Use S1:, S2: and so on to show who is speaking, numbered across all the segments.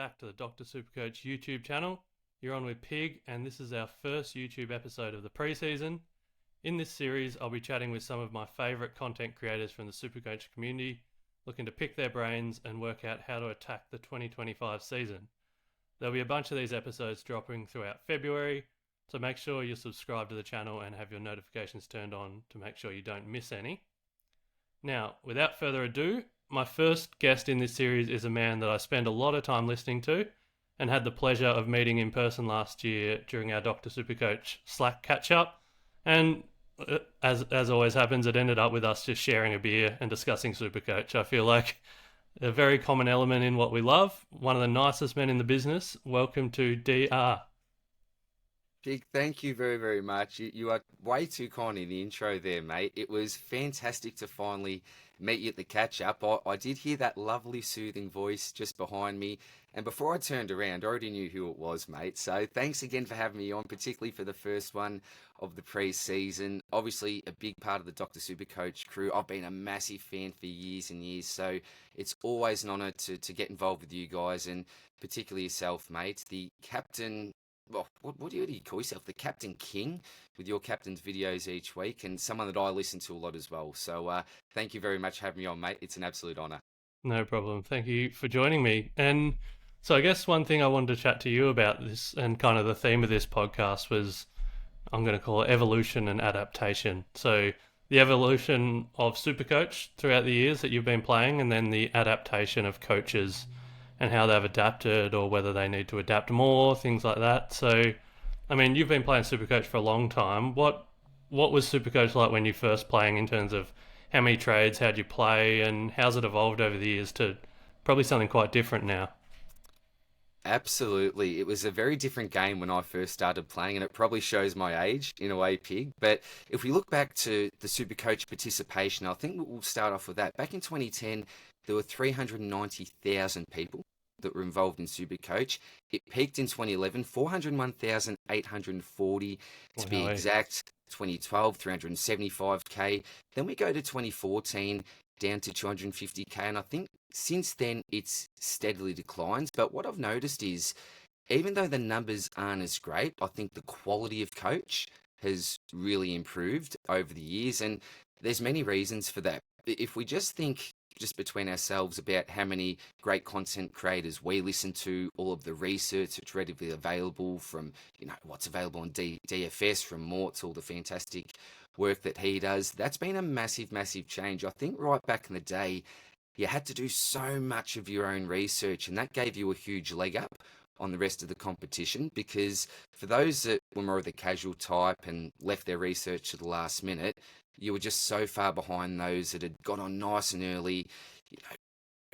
S1: back to the Dr. Supercoach YouTube channel. You're on with Pig, and this is our first YouTube episode of the preseason. In this series, I'll be chatting with some of my favourite content creators from the Supercoach community, looking to pick their brains and work out how to attack the 2025 season. There'll be a bunch of these episodes dropping throughout February, so make sure you're subscribed to the channel and have your notifications turned on to make sure you don't miss any. Now, without further ado, my first guest in this series is a man that I spend a lot of time listening to and had the pleasure of meeting in person last year during our Dr. Supercoach Slack catch-up. And as always happens, it ended up with us just sharing a beer and discussing Supercoach. I feel like a very common element in what we love. One of the nicest men in the business. Welcome to DR.
S2: Big thank you very, very much. You are way too kind in the intro there, mate. It was fantastic to finally meet you at the catch-up. I did hear that lovely soothing voice just behind me, and before I turned around, I already knew who it was, mate. So thanks again for having me on, particularly for the first one of the pre-season. Obviously, a big part of the Dr. Supercoach crew. I've been a massive fan for years and years, so it's always an honour to get involved with you guys, and particularly yourself, mate. The captain... Well, what do you call yourself? The Captain King with your captain's videos each week, and someone that I listen to a lot as well. So thank you very much for having me on, mate. It's an absolute honour.
S1: No problem. Thank you for joining me. And so I guess one thing I wanted to chat to you about this, and kind of the theme of this podcast, was I'm going to call it evolution and adaptation. So the evolution of Supercoach throughout the years that you've been playing, and then the adaptation of coaches and how they've adapted or whether they need to adapt more, things like that. So, I mean, you've been playing Supercoach for a long time. What was Supercoach like when you first playing, in terms of how many trades, how'd you play, and how's it evolved over the years to probably something quite different now?
S2: Absolutely. It was a very different game when I first started playing, and it probably shows my age in a way, Pig. But if we look back to the Supercoach participation, I think we'll start off with that. Back in 2010, there were 390,000 people that were involved in Supercoach. It peaked in 2011, 401,840 to be
S1: Wow.
S2: exact. 2012, 375k. Then we go to 2014, down to 250k. And I think since then it's steadily declined. But what I've noticed is, even though the numbers aren't as great, I think the quality of coach has really improved over the years. And there's many reasons for that. If we just think just between ourselves about how many great content creators we listen to, all of the research that's readily available from, what's available on DFS, from Mort's, all the fantastic work that he does, that's been a massive, massive change. I think right back in the day, you had to do so much of your own research, and that gave you a huge leg up on the rest of the competition, because for those that were more of the casual type and left their research to the last minute, you were just so far behind those that had got on nice and early,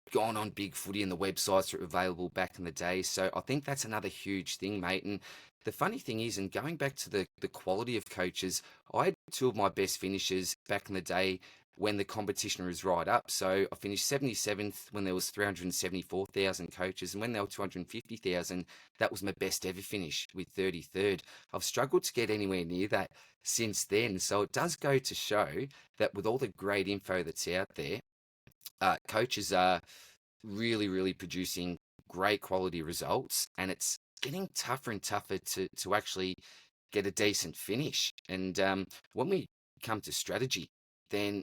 S2: gone on Big Footy and the websites that were available back in the day. So I think that's another huge thing, mate. And the funny thing is, and going back to the quality of coaches, I had two of my best finishes back in the day when the competition was right up. So I finished 77th when there was 374,000 coaches, and when there were 250,000, that was my best ever finish with 33rd. I've struggled to get anywhere near that since then. So it does go to show that with all the great info that's out there, coaches are really, really producing great quality results, and it's getting tougher and tougher to actually get a decent finish. And when we come to strategy, then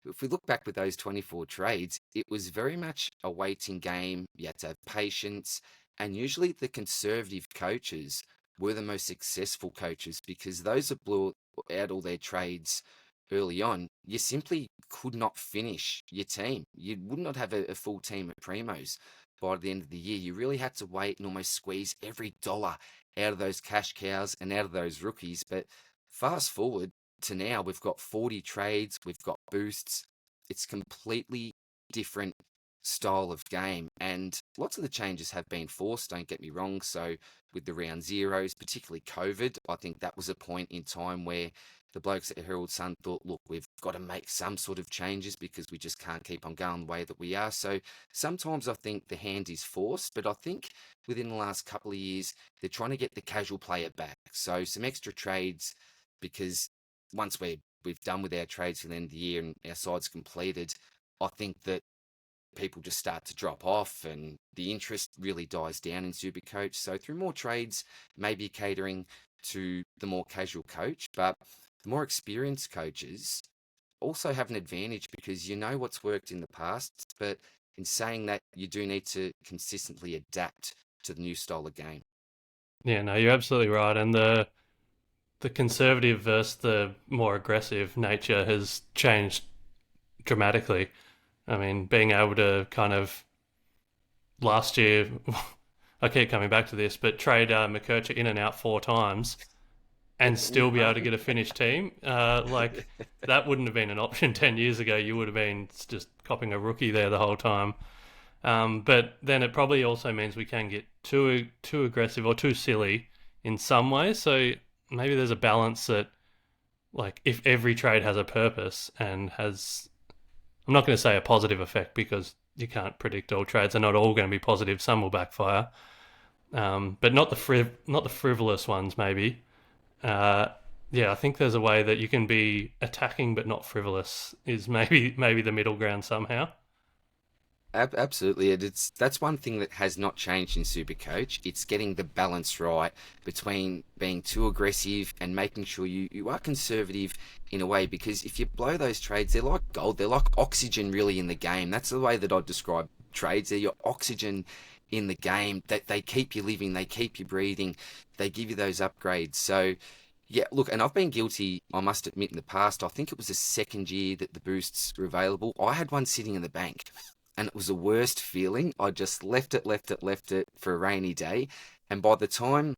S2: if we look back with those 24 trades, it was very much a waiting game. You had to have patience, and usually the conservative coaches were the most successful coaches, because those that blew out all their trades early on, you simply could not finish your team. You would not have a full team of primos by the end of the year. You really had to wait and almost squeeze every dollar out of those cash cows and out of those rookies. But fast forward to now, we've got 40 trades, we've got boosts. It's completely different style of game, and lots of the changes have been forced, don't get me wrong. So with the round zeros, particularly COVID, I think that was a point in time where the blokes at Herald Sun thought, look, we've got to make some sort of changes because we just can't keep on going the way that we are. So sometimes I think the hand is forced, but I think within the last couple of years, they're trying to get the casual player back. So some extra trades, because once we've done with our trades for the end of the year and our side's completed, I think that people just start to drop off and the interest really dies down in SuperCoach. So through more trades, maybe catering to the more casual coach, but the more experienced coaches also have an advantage because you know what's worked in the past, but in saying that, you do need to consistently adapt to the new style of game.
S1: Yeah, no, you're absolutely right. And the conservative versus the more aggressive nature has changed dramatically. I mean, being able to kind of last year, I keep coming back to this, but trade McKercher in and out 4 times and still be able to get a finished team, like that wouldn't have been an option 10 years ago. You would have been just copping a rookie there the whole time. But then it probably also means we can get too aggressive or too silly in some ways. So maybe there's a balance that, like, if every trade has a purpose and has, I'm not going to say a positive effect because you can't predict all trades. They're not all going to be positive. Some will backfire, but not the frivolous ones. Maybe. Uh, yeah, I think there's a way that you can be attacking but not frivolous. Is maybe the middle ground somehow.
S2: Absolutely, that's one thing that has not changed in SuperCoach. It's getting the balance right between being too aggressive and making sure you are conservative in a way. Because if you blow those trades, they're like gold. They're like oxygen, really, in the game. That's the way that I'd describe trades. They're your oxygen in the game. That they keep you living, they keep you breathing, they give you those upgrades. So. Yeah, look, and I've been guilty, I must admit, in the past. I think it was the second year that the boosts were available. I had one sitting in the bank, and it was the worst feeling. I just left it for a rainy day. And by the time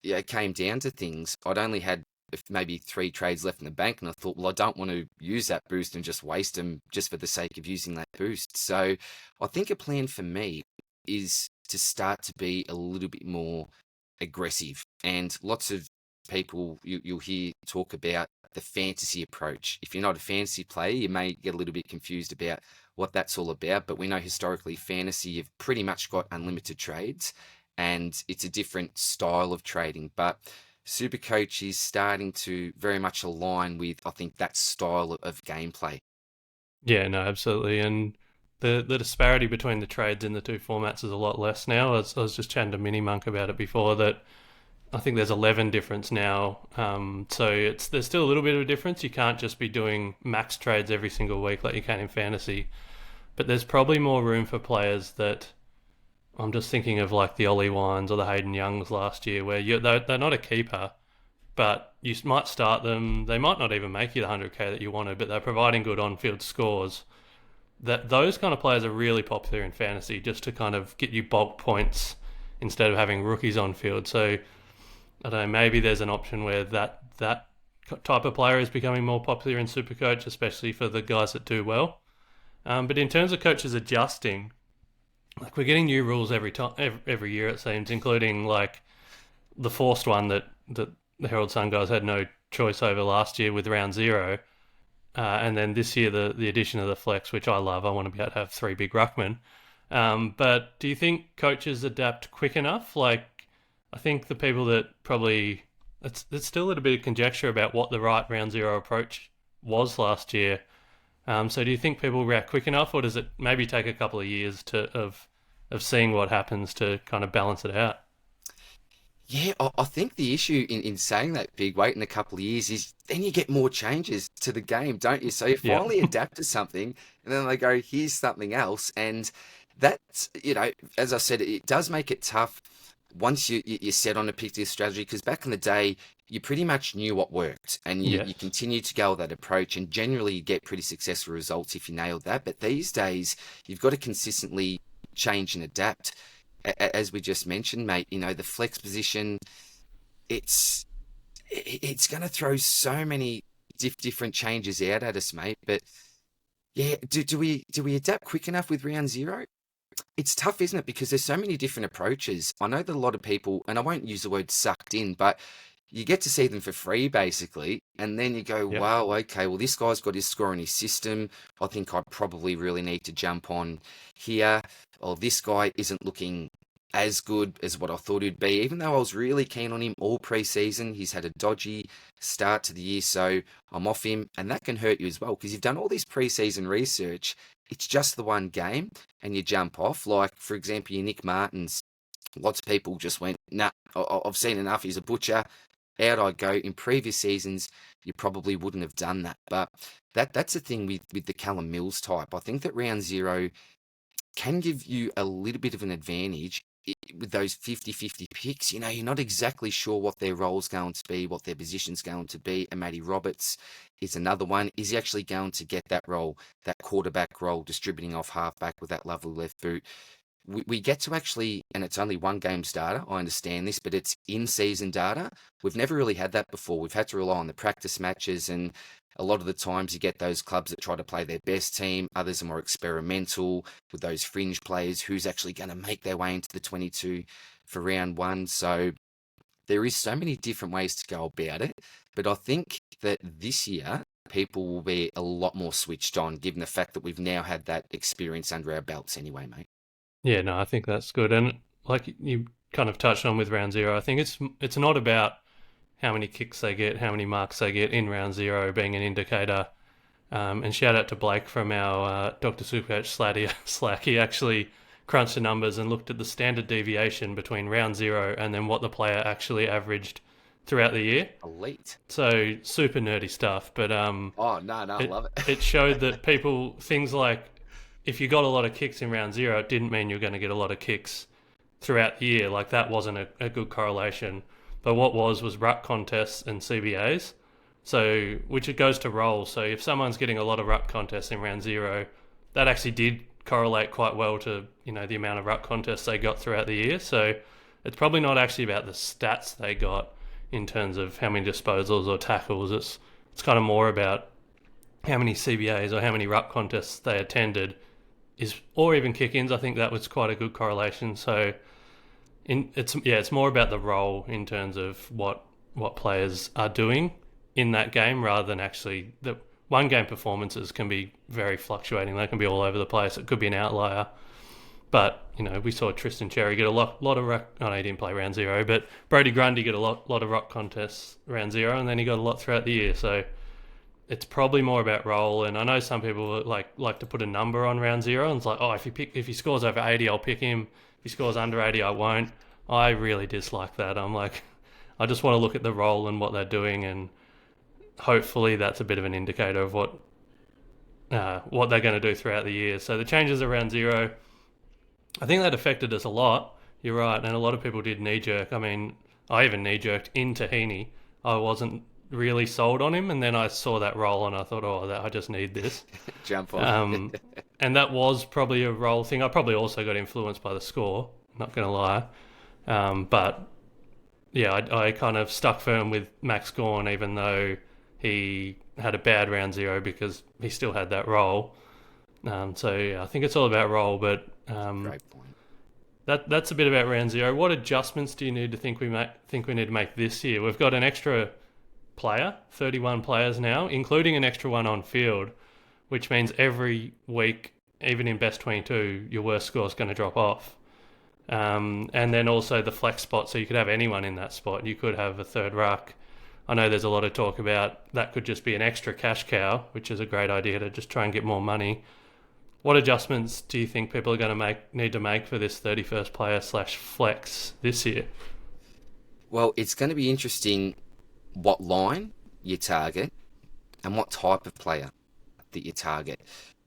S2: it came down to things, I'd only had maybe 3 trades left in the bank. And I thought, well, I don't want to use that boost and just waste them just for the sake of using that boost. So I think a plan for me is to start to be a little bit more aggressive. And lots of people you'll hear talk about the fantasy approach. If you're not a fantasy player, you may get a little bit confused about what that's all about, but we know historically fantasy, you've pretty much got unlimited trades and it's a different style of trading. But Supercoach is starting to very much align with, I think, that style of gameplay.
S1: Yeah, no, absolutely. And the disparity between the trades in the two formats is a lot less now. I was just chatting to Mini Monk about it before that I think there's 11 difference now. So there's still a little bit of a difference. You can't just be doing max trades every single week like you can in fantasy. But there's probably more room for players that I'm just thinking of, like the Ollie Wines or the Hayden Youngs last year, where they're not a keeper, but you might start them. They might not even make you the 100k that you wanted, but they're providing good on-field scores. That those kind of players are really popular in fantasy, just to kind of get you bulk points instead of having rookies on field. So I don't know, maybe there's an option where that type of player is becoming more popular in Supercoach, especially for the guys that do well. But in terms of coaches adjusting, like we're getting new rules every time, every year it seems, including like the forced one that the Herald Sun guys had no choice over last year with round zero, and then this year the addition of the flex, which I love. I want to be able to have 3 big ruckmen. But do you think coaches adapt quick enough? Like, I think the people that probably there's still a little bit of conjecture about what the right round zero approach was last year. So do you think people react quick enough, or does it maybe take a couple of years of seeing what happens to kind of balance it out?
S2: Yeah, I think the issue in saying that, big, wait in a couple of years, is then you get more changes to the game, don't you? So you
S1: Yeah,
S2: finally adapt to something, and then they go, here's something else. And that's, as I said, it does make it tough once you're set on a particular strategy, because back in the day, you pretty much knew what worked, and you
S1: yes,
S2: continue to go with that approach, and generally you get pretty successful results if you nailed that. But these days, you've got to consistently change and adapt. As we just mentioned, mate, the flex position, it's it's going to throw so many different changes out at us, mate. But yeah, do we adapt quick enough with round zero? It's tough, isn't it? Because there's so many different approaches. I know that a lot of people, and I won't use the word sucked in, but you get to see them for free, basically. And then you go,
S1: yep,
S2: wow, okay, well, this guy's got his score in his system. I think I probably really need to jump on here. Or this guy isn't looking as good as what I thought he'd be, even though I was really keen on him all pre-season. He's had a dodgy start to the year, so I'm off him. And that can hurt you as well, because you've done all this pre-season research, it's just the one game and you jump off. Like, for example, your Nick Martins, lots of people just went, nah, I've seen enough. He's a butcher. Out I go. In previous seasons, you probably wouldn't have done that. But that's the thing with the Callum Mills type. I think that round zero can give you a little bit of an advantage with those 50-50 picks. You know, you're not exactly sure what their role's going to be, what their position's going to be. And Matty Roberts is another one. Is he actually going to get that role, that quarterback role, distributing off halfback with that lovely left boot? We get to actually, and it's only one game's data, I understand this, but it's in-season data. We've never really had that before. We've had to rely on the practice matches, and a lot of the times you get those clubs that try to play their best team. Others are more experimental with those fringe players who's actually going to make their way into the 22 for round one. So there is so many different ways to go about it, but I think that this year people will be a lot more switched on, given the fact that we've now had that experience under our belts anyway, mate.
S1: Yeah, no, I think that's good. And like you kind of touched on with round zero, I think it's not about how many kicks they get, how many marks they get in round zero being an indicator. And shout out to Blake from our Dr. Supercoach Slack. He actually crunched the numbers and looked at the standard deviation between round zero and then what the player actually averaged throughout the year.
S2: Elite.
S1: So super nerdy stuff, but
S2: Oh, no, I love it.
S1: it showed that things like if you got a lot of kicks in round zero, it didn't mean you're going to get a lot of kicks throughout the year. Like that wasn't a good correlation. But what was ruck contests and CBAs. So, which it goes to roles. So if someone's getting a lot of ruck contests in round zero, that actually did correlate quite well to, you know, the amount of ruck contests they got throughout the year. So it's probably not actually about the stats they got in terms of how many disposals or tackles. It's kind of more about how many CBAs or how many ruck contests they attended or even kick-ins. I think that was quite a good correlation. So it's more about the role in terms of what players are doing in that game rather than actually the one game performances can be very fluctuating. They can be all over the place. It could be an outlier. But, you know, we saw Tristan Cherry get a lot of ruck. Oh, no, he didn't play round zero, but Brody Grundy get a lot of ruck contests round zero, and then he got a lot throughout the year. So it's probably more about role. And I know some people like to put a number on round zero, and it's like, oh, if he scores over 80, I'll pick him. If he scores under 80, I won't. I really dislike that. I'm like, I just want to look at the role and what they're doing, and hopefully that's a bit of an indicator of what they're going to do throughout the year. So the changes around zero, I think that affected us a lot. You're right, and a lot of people did knee-jerk. I mean, I even knee-jerked into Heaney. I wasn't really sold on him, and then I saw that role and I thought, I just need this.
S2: Jump on.
S1: And that was probably a role thing. I probably also got influenced by the score, not going to lie. But yeah, I kind of stuck firm with Max Gawn, even though he had a bad round zero because he still had that role. So yeah, I think it's all about role, but
S2: Great point.
S1: That's a bit about round zero. What adjustments do you need to think we need to make this year? We've got an extra player, 31 players now, including an extra one on field, which means every week, even in best 22, your worst score is going to drop off. And then also the flex spot, so you could have anyone in that spot. You could have a third ruck. I know there's a lot of talk about that could just be an extra cash cow, which is a great idea to just try and get more money. What adjustments do you think people are going to need to make for this 31st player / flex this year?
S2: Well, it's going to be interesting what line you target and what type of player that you target.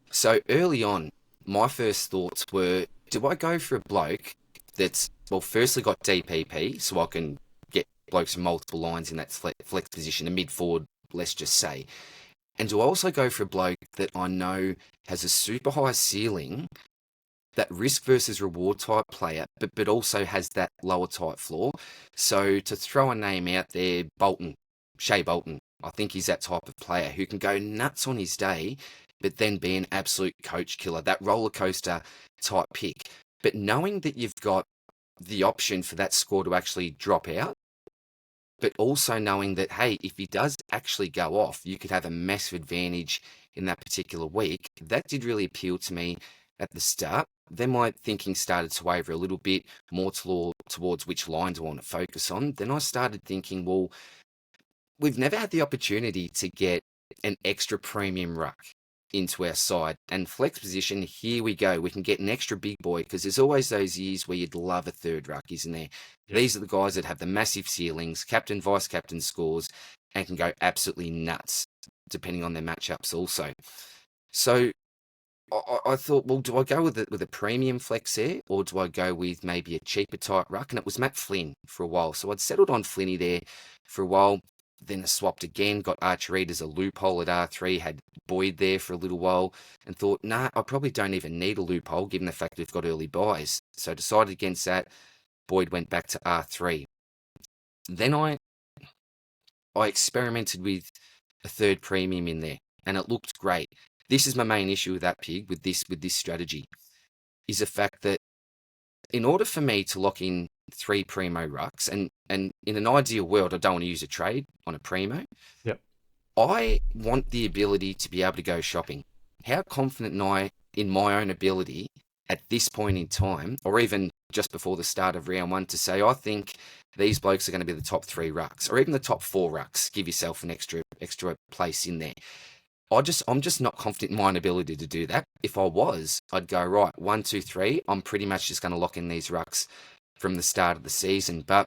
S2: So early on, my first thoughts were, do I go for a bloke that's, well, firstly got DPP, so I can get blokes from multiple lines in that flex position, a mid-forward, let's just say. And do I also go for a bloke that I know has a super high ceiling, that risk versus reward type player, but also has that lower type floor? So to throw a name out there, Shea Bolton, I think he's that type of player who can go nuts on his day, but then be an absolute coach killer, that roller coaster type pick. But knowing that you've got the option for that score to actually drop out, but also knowing that, hey, if he does actually go off, you could have a massive advantage in that particular week. That did really appeal to me at the start. Then my thinking started to waver a little bit more towards which lines I want to focus on. Then I started thinking, well, we've never had the opportunity to get an extra premium ruck. into our side. And flex position, here we go. We can get an extra big boy, because there's always those years where you'd love a third ruck, isn't there?
S1: Yep.
S2: These are the guys that have the massive ceilings, captain, vice captain scores, and can go absolutely nuts depending on their matchups also. So I thought, well, do I go with a premium flex there, or do I go with maybe a cheaper type ruck? And it was Matt Flynn for a while. So I'd settled on Flinny there for a while. Then I swapped again, got Archer Reed as a loophole at R3, had Boyd there for a little while, and thought, nah, I probably don't even need a loophole given the fact we've got early buys. So I decided against that. Boyd went back to R3. Then I experimented with a third premium in there, and it looked great. This is my main issue with that, Pig, with this strategy, is the fact that in order for me to lock in 3 primo rucks, and in an ideal world, I don't want to use a trade on a primo.
S1: Yep.
S2: I want the ability to be able to go shopping. How confident am I in my own ability at this point in time, or even just before the start of round 1, to say, I think these blokes are going to be the top 3 rucks, or even the top 4 rucks. Give yourself an extra place in there. I'm just not confident in my own ability to do that. If I was, I'd go, right, 1, 2, 3. I'm pretty much just going to lock in these rucks from the start of the season. But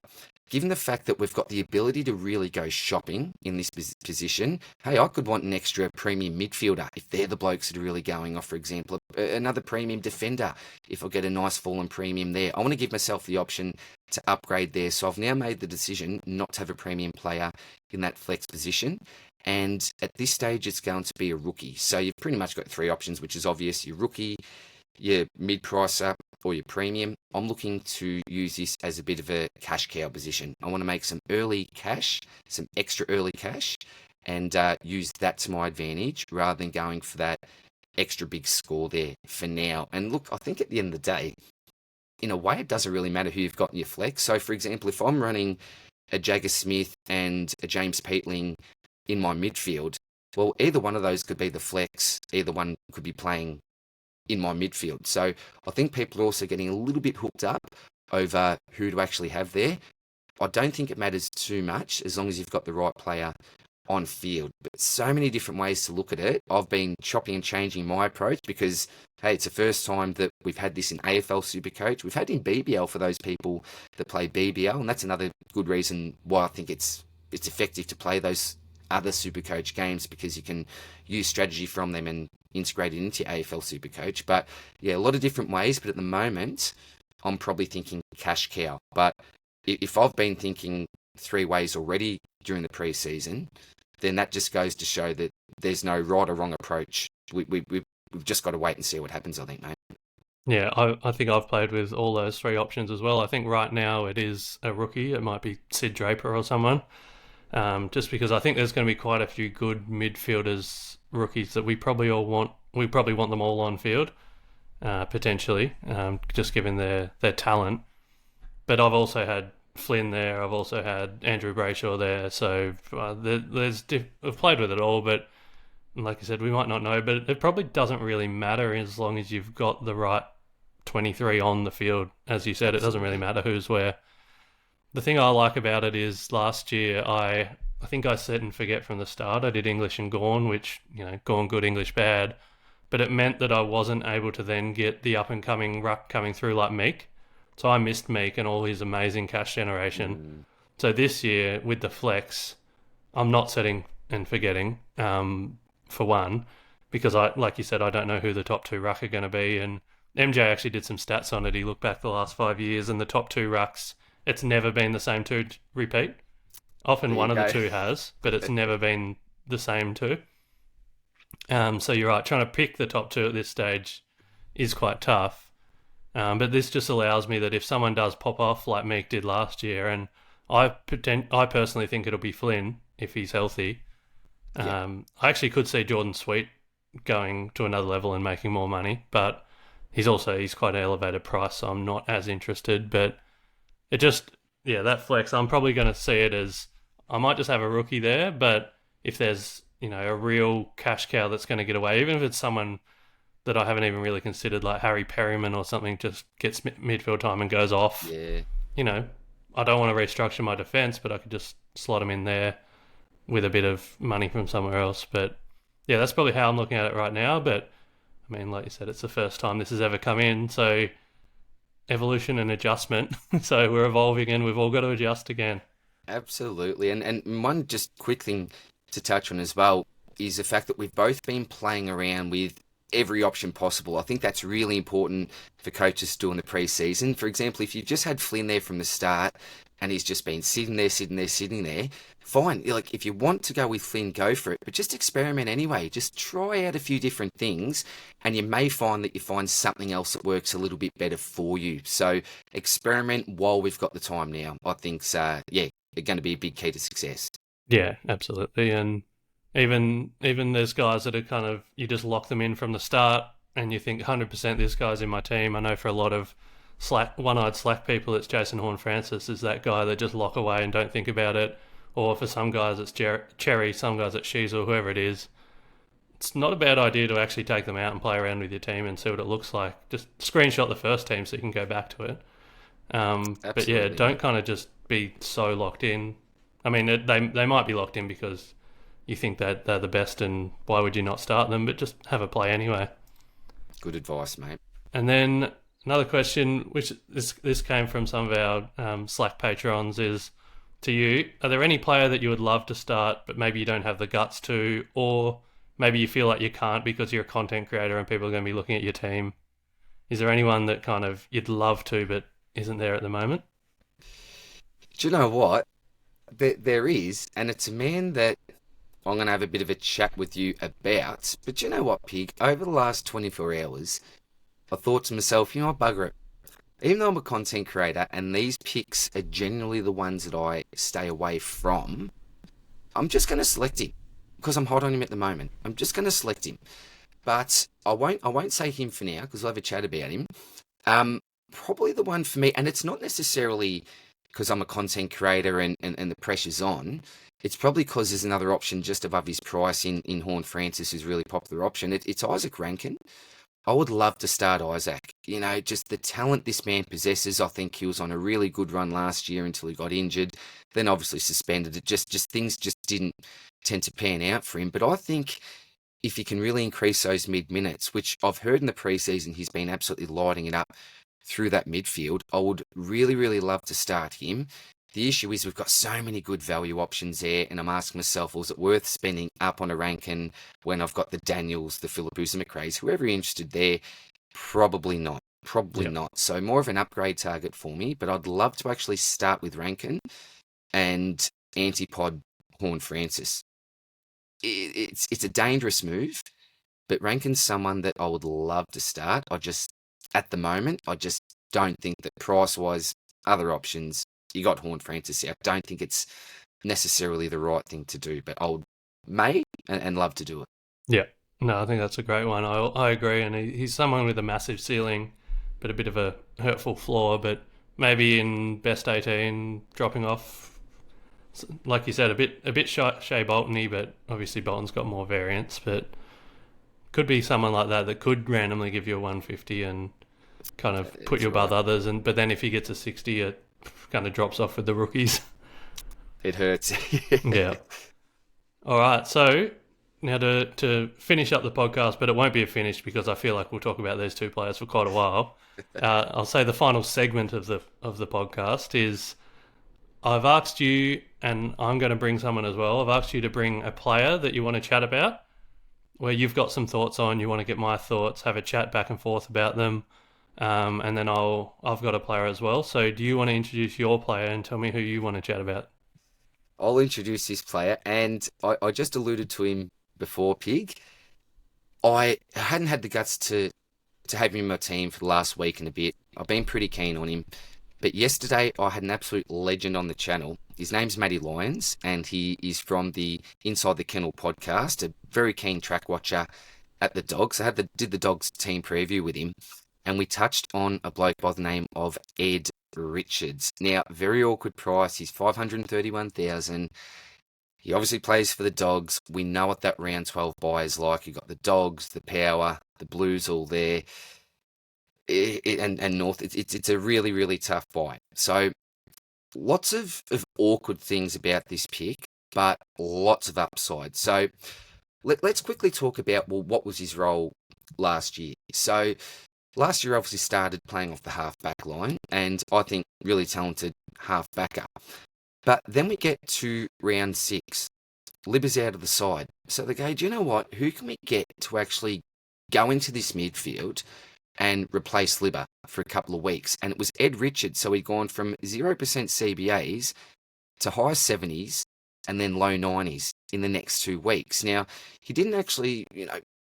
S2: given the fact that we've got the ability to really go shopping in this position, hey, I could want an extra premium midfielder if they're the blokes that are really going off, for example. Another premium defender if I get a nice fallen premium there. I want to give myself the option to upgrade there. So I've now made the decision not to have a premium player in that flex position. And at this stage, it's going to be a rookie. So you've pretty much got 3 options, which is obvious: your rookie, your mid-pricer, or your premium. I'm looking to use this as a bit of a cash cow position. I want to make some early cash, some extra early cash, and use that to my advantage rather than going for that extra big score there for now. And look, I think at the end of the day, in a way, it doesn't really matter who you've got in your flex. So, for example, if I'm running a Jagger Smith and a James Peatling in my midfield, well, either one of those could be the flex, either one could be playing in my midfield. So I think people are also getting a little bit hooked up over who to actually have there. I don't think it matters too much as long as you've got the right player on field. But so many different ways to look at it. I've been chopping and changing my approach because, hey, it's the first time that we've had this in AFL SuperCoach. We've had it in BBL for those people that play BBL, and that's another good reason why I think it's effective to play those other SuperCoach games, because you can use strategy from them and integrate it into AFL SuperCoach. But yeah, a lot of different ways. But at the moment, I'm probably thinking cash cow. But if I've been thinking 3 ways already during the preseason, then that just goes to show that there's no right or wrong approach. We've just got to wait and see what happens, I think, mate.
S1: Yeah, I think I've played with all those 3 options as well. I think right now it is a rookie. It might be Sid Draper or someone. Just because I think there's going to be quite a few good midfielders, rookies that we probably want them all on field, potentially, just given their talent. But I've also had Flynn there. I've also had Andrew Brayshaw there. So I've played with it all, but like I said, we might not know. But it probably doesn't really matter as long as you've got the right 23 on the field. As you said, it doesn't really matter who's where. The thing I like about it is last year I think I set and forget from the start. I did English and Gawn, which, Gawn good, English bad. But it meant that I wasn't able to then get the up-and-coming ruck coming through like Meek. So I missed Meek and all his amazing cash generation. So this year, with the flex, I'm not setting and forgetting, for one, because like you said, I don't know who the top 2 ruck are going to be. And MJ actually did some stats on it. He looked back the last 5 years, and the top 2 rucks, it's never been the same 2 repeat. Often one of the 2 has, but it's never been the same 2. So you're right, trying to pick the top 2 at this stage is quite tough. But this just allows me that if someone does pop off like Meek did last year, and I personally think it'll be Flynn if he's healthy. I actually could see Jordan Sweet going to another level and making more money, but he's quite an elevated price, so I'm not as interested. But it just, that flex, I'm probably going to see it as I might just have a rookie there, but if there's, a real cash cow that's going to get away, even if it's someone that I haven't even really considered, like Harry Perryman or something, just gets midfield time and goes off.
S2: Yeah.
S1: I don't want to restructure my defence, but I could just slot him in there with a bit of money from somewhere else. But Yeah, that's probably how I'm looking at it right now. But I mean, like you said, it's the first time this has ever come in. So evolution and adjustment. So we're evolving and we've all got to adjust again.
S2: Absolutely. And one just quick thing to touch on as well is the fact that we've both been playing around with every option possible. I think that's really important for coaches to do in the pre-season. For example, if you've just had Flynn there from the start and he's just been sitting there, fine. Like, if you want to go with Flynn, go for it. But just experiment anyway. Just try out a few different things and you may find that you find something else that works a little bit better for you. So experiment while we've got the time now. I think, yeah, are going to be a big key to success.
S1: Yeah, absolutely. And even there's guys that are kind of, you just lock them in from the start and you think 100% this guy's in my team. I know for a lot of one-eyed slack people, it's Jason Horne-Francis is that guy that just lock away and don't think about it. Or for some guys, it's Cherry, some guys it's Shees or whoever it is. It's not a bad idea to actually take them out and play around with your team and see what it looks like. Just screenshot the first team so you can go back to it. But yeah,
S2: Absolutely.
S1: don't kind of just be so locked in. I mean, they might be locked in because you think that they're the best, and why would you not start them? But just have a play anyway.
S2: Good advice, mate.
S1: And then another question, which this came from some of our Slack patrons, is to you: are there any player that you would love to start, but maybe you don't have the guts to, or maybe you feel like you can't because you're a content creator and people are going to be looking at your team? Is there anyone that kind of you'd love to, but isn't there at the moment?
S2: Do you know what? There is, and it's a man that I'm going to have a bit of a chat with you about. But you know what, Pig? Over the last 24 hours, I thought to myself, you know what, bugger it. Even though I'm a content creator and these picks are generally the ones that I stay away from, I'm just going to select him because I'm hot on him at the moment. I'm just going to select him. But I won't say him for now because I'll have a chat about him. Probably the one for me, and it's not necessarily because I'm a content creator and the pressure's on. It's probably because there's another option just above his price in Horne-Francis, who's a really popular option. It's Isaac Rankin. I would love to start Isaac. You know, just the talent this man possesses. I think he was on a really good run last year until he got injured. Then obviously suspended. It just things just didn't tend to pan out for him. But I think if he can really increase those mid minutes, which I've heard in the preseason he's been absolutely lighting it up through that midfield, I would really, really love to start him. The issue is we've got so many good value options there, and I'm asking myself, was it worth spending up on a Rankin when I've got the Daniels, the Philippus, and McRae's? Whoever you're interested there, probably not. Probably
S1: Yeah.
S2: not. So more of an upgrade target for me, but I'd love to actually start with Rankin and Antipod Horne-Francis. It's a dangerous move, but Rankin's someone that I would love to start. At the moment, I just don't think that price-wise, other options, you got Horne-Francis here. I don't think it's necessarily the right thing to do, but I may and love to do it.
S1: Yeah. No, I think that's a great one. I agree. And he's someone with a massive ceiling, but a bit of a hurtful flaw. But maybe in best 18, dropping off, like you said, a bit Shea Bolton-y, but obviously Bolton's got more variance. But could be someone like that could randomly give you a 150 and kind of put
S2: It's
S1: you above
S2: right.
S1: others. And but then if he gets a 60, it kind of drops off with the rookies.
S2: It hurts.
S1: Yeah. All right. So now to finish up the podcast, but it won't be a finish because I feel like we'll talk about these two players for quite a while. I'll say the final segment of the podcast is I've asked you, and I'm going to bring someone as well. I've asked you to bring a player that you want to chat about, where you've got some thoughts on. You want to get my thoughts, have a chat back and forth about them, and then I've got a player as well. So do you want to introduce your player and tell me who you want to chat about?
S2: I'll introduce this player, and I just alluded to him before, Pig. I hadn't had the guts to have him in my team for the last week and a bit. I've been pretty keen on him. But yesterday, I had an absolute legend on the channel. His name's Matty Lyons, and he is from the Inside the Kennel podcast, a very keen track watcher at the Dogs. Did the Dogs team preview with him, and we touched on a bloke by the name of Ed Richards. Now, very awkward price. He's 531,000. He obviously plays for the Dogs. We know what that round 12 buy is like. You've got the Dogs, the Power, the Blues all there. And North, it's a really, really tough buy. So lots of awkward things about this pick, but lots of upside. So let's quickly talk about, well, what was his role last year? So last year, obviously started playing off the half-back line, and I think really talented half-backer. But then we get to round 6. Libba's out of the side. So they go, do you know what? Who can we get to actually go into this midfield and replace Libba for a couple of weeks? And it was Ed Richards. So he'd gone from 0% CBAs to high 70s and then low 90s in the next 2 weeks. Now, he didn't actually,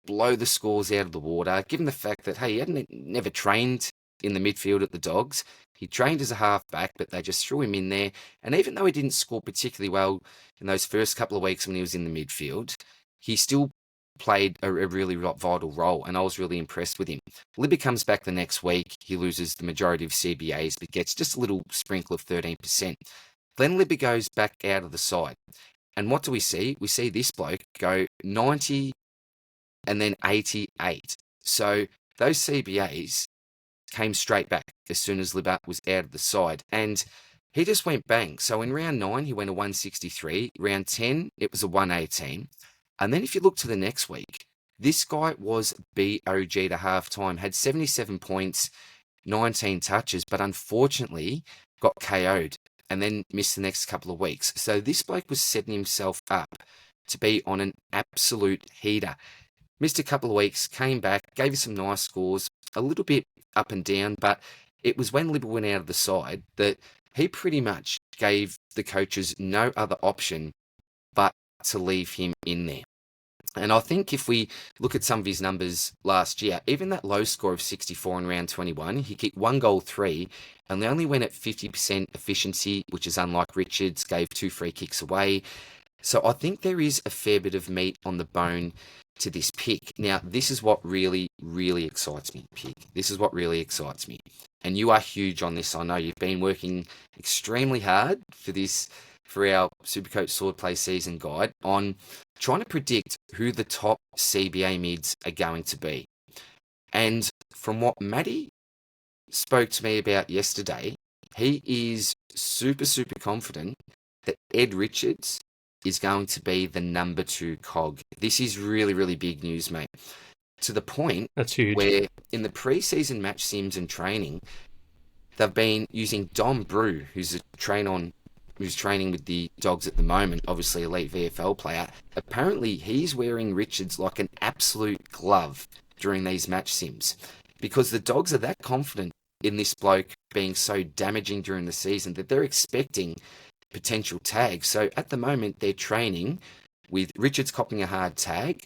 S2: blow the scores out of the water, given the fact that, hey, he hadn't never trained in the midfield at the Dogs. He trained as a halfback, but they just threw him in there. And even though he didn't score particularly well in those first couple of weeks when he was in the midfield, he still played a really vital role, and I was really impressed with him. Libby comes back the next week. He loses the majority of CBAs, but gets just a little sprinkle of 13%. Then Libby goes back out of the side. And what do we see? We see this bloke go 90 and then 88. So those CBAs came straight back as soon as Libba was out of the side. And he just went bang. So in round 9, he went a 163. Round 10, it was a 118. And then if you look to the next week, this guy was BOG to halftime, had 77 points, 19 touches, but unfortunately got KO'd and then missed the next couple of weeks. So this bloke was setting himself up to be on an absolute heater. Missed a couple of weeks, came back, gave you some nice scores, a little bit up and down, but it was when Libba went out of the side that he pretty much gave the coaches no other option but to leave him in there. And I think if we look at some of his numbers last year, even that low score of 64 in round 21, he kicked 1 goal, 3, and they only went at 50% efficiency, which is unlike Richards, gave 2 free kicks away. So I think there is a fair bit of meat on the bone to this pick. Now, this is what really, really excites me, Pig. This is what really excites me. And you are huge on this. I know you've been working extremely hard for our SuperCoach Swordplay season guide on trying to predict who the top CBA mids are going to be. And from what Matty spoke to me about yesterday, he is super, super confident that Ed Richards is going to be the number 2 cog. This is really, really big news, mate. To the point
S1: That's huge.
S2: Where in the pre-season match sims and training, they've been using Dom Brew, who's training with the Dogs at the moment, obviously elite VFL player. Apparently, he's wearing Richards like an absolute glove during these match sims because the Dogs are that confident in this bloke being so damaging during the season that they're expecting potential tags. So at the moment, they're training with Richards copping a hard tag,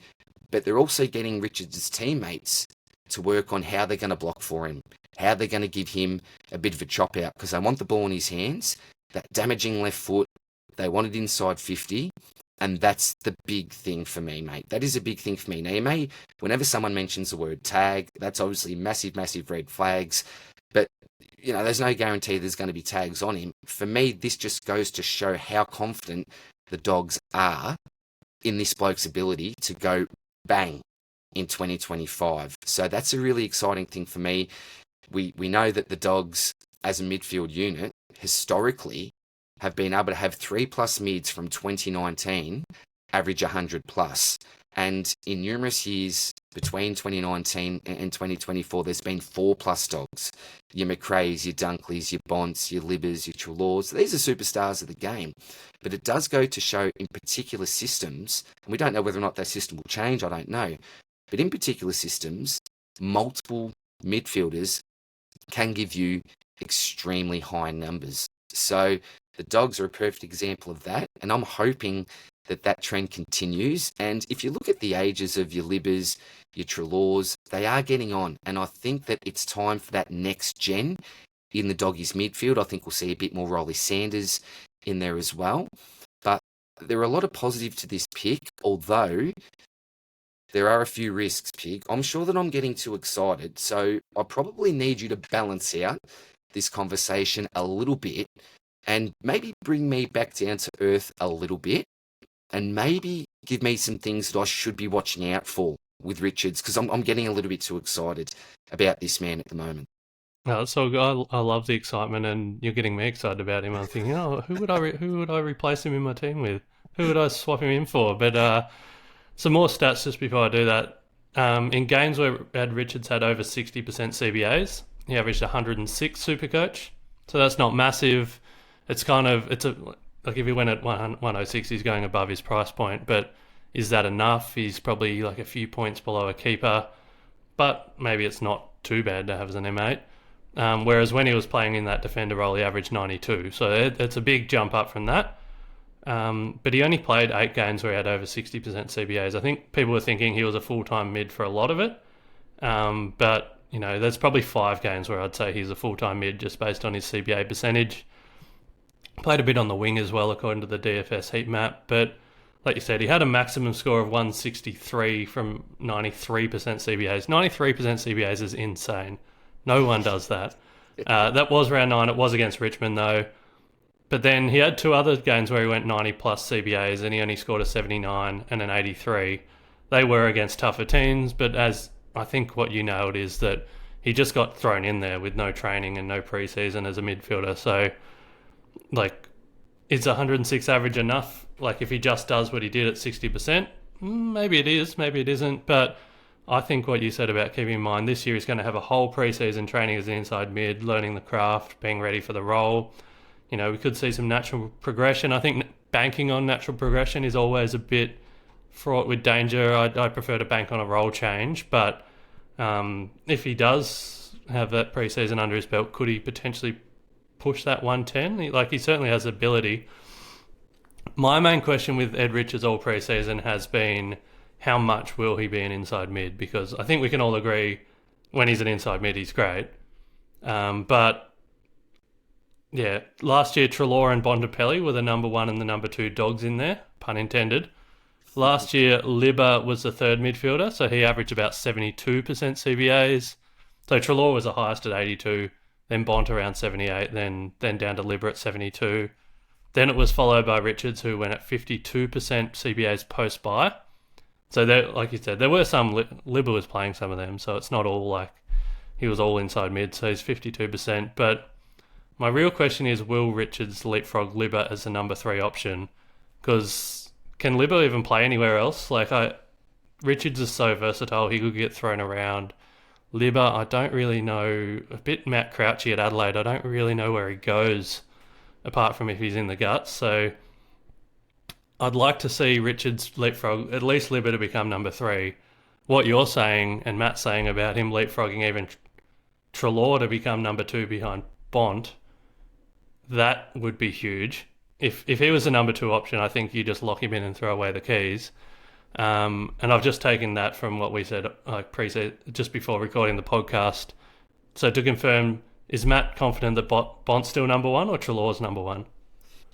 S2: but they're also getting Richards' teammates to work on how they're going to block for him, how they're going to give him a bit of a chop out because they want the ball in his hands, that damaging left foot, they want it inside 50, and that's the big thing for me, mate. That is a big thing for me. Now, whenever someone mentions the word tag, that's obviously massive, massive red flags, but there's no guarantee there's going to be tags on him. For me, this just goes to show how confident the Dogs are in this bloke's ability to go bang in 2025. So that's a really exciting thing for me. We know that the Dogs, as a midfield unit, historically have been able to have 3+ mids from 2019 average 100+. And in numerous years between 2019 and 2024, there's been 4+ Dogs. Your McRae's, your Dunkleys, your Bonts, your Libbers, your Trelaws. These are superstars of the game. But it does go to show in particular systems, and we don't know whether or not that system will change, I don't know. But in particular systems, multiple midfielders can give you extremely high numbers. So the Dogs are a perfect example of that, and I'm hoping that trend continues. And if you look at the ages of your Libbers, your Trelaws, they are getting on, and I think that it's time for that next gen in the Doggies midfield. I think we'll see a bit more Rolly Sanders in there as well. But there are a lot of positive to this pick, although there are a few risks, Pig. I'm sure that I'm getting too excited, so I probably need you to balance out this conversation a little bit and maybe bring me back down to earth a little bit and maybe give me some things that I should be watching out for with Richards, because I'm getting a little bit too excited about this man at the moment.
S1: No, it's so good. I love the excitement, and you're getting me excited about him. I'm thinking, who would I replace him in my team with? Who would I swap him in for? But Some more stats just before I do that. In games where Ed Richards had over 60% CBAs, he averaged 106 Supercoach. So that's not massive. It's like if he went at 106, he's going above his price point. But is that enough? He's probably like a few points below a keeper. But maybe it's not too bad to have as an M8. Whereas when he was playing in that defender role, he averaged 92. So it's a big jump up from that. But he only played 8 games where he had over 60% CBAs. I think people were thinking he was a full-time mid for a lot of it. But, there's probably 5 games where I'd say he's a full-time mid just based on his CBA percentage. Played a bit on the wing as well, according to the DFS heat map. But like you said, he had a maximum score of 163 from 93% CBAs. 93% CBAs is insane. No one does that. That was round 9. It was against Richmond, though. But then he had 2 other games where he went 90 plus CBAs and he only scored a 79 and an 83. They were against tougher teams, but as I think what you nailed is that he just got thrown in there with no training and no preseason as a midfielder. So, is 106 average enough? Like, if he just does what he did at 60%, maybe it is, maybe it isn't. But I think what you said about keeping in mind, this year he's going to have a whole preseason training as an inside mid, learning the craft, being ready for the role. We could see some natural progression. I think banking on natural progression is always a bit fraught with danger. I prefer to bank on a role change. But if he does have that preseason under his belt, could he potentially push that 110? He certainly has ability. My main question with Ed Richards all preseason has been, how much will he be an inside mid? Because I think we can all agree when he's an inside mid, he's great. But yeah, last year Treloar and Bontempelli were the number 1 and the number 2 dogs in there, pun intended. Last year Libba was the third midfielder, so he averaged about 72% CBAs. So Treloar was the highest at 82, then Bont around 78, then down to Libba at 72. Then it was followed by Richards, who went at 52% CBAs post-bye. So there, like you said, there were some, Libba was playing some of them, so it's not all like he was all inside mid, so he's 52%. But my real question is, will Richards leapfrog Libba as the number 3 option? Because can Libba even play anywhere else? Richards is so versatile, he could get thrown around. Libba, I don't really know. A bit Matt Crouchy at Adelaide, I don't really know where he goes, apart from if he's in the guts. So I'd like to see Richards leapfrog at least Libba to become number 3. What you're saying and Matt's saying about him leapfrogging even Treloar to become number 2 behind Bont, that would be huge. If he was the number 2 option, I think you just lock him in and throw away the keys. And I've just taken that from what we said just before recording the podcast. So to confirm, is Matt confident that Bont's still number 1 or Treloar's number 1?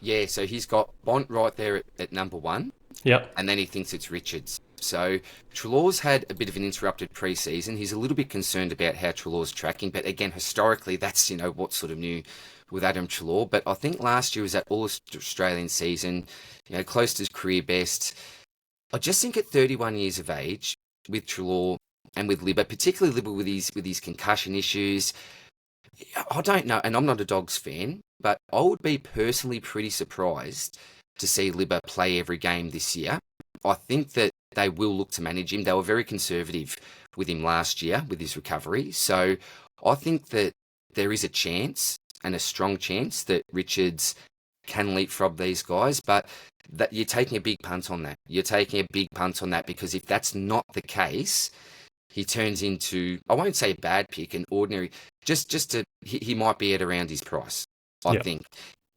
S2: Yeah, so he's got Bont right there at number 1.
S1: Yep.
S2: And then he thinks it's Richards. So Treloar's had a bit of an interrupted pre-season. He's a little bit concerned about how Treloar's tracking. But again, historically, that's, what's sort of new with Adam Treloar. But I think last year was that All-Australian season, close to his career best. I just think at 31 years of age, with Treloar and with Libba, particularly Libba with his concussion issues, I don't know, and I'm not a Dogs fan, but I would be personally pretty surprised to see Libba play every game this year. I think that they will look to manage him. They were very conservative with him last year with his recovery. So I think that there is a chance, and a strong chance, that Richards can leapfrog these guys, but that you're taking a big punt on that. You're taking a big punt on that, because if that's not the case, he turns into, I won't say a bad pick, an ordinary, he might be at around his price. I think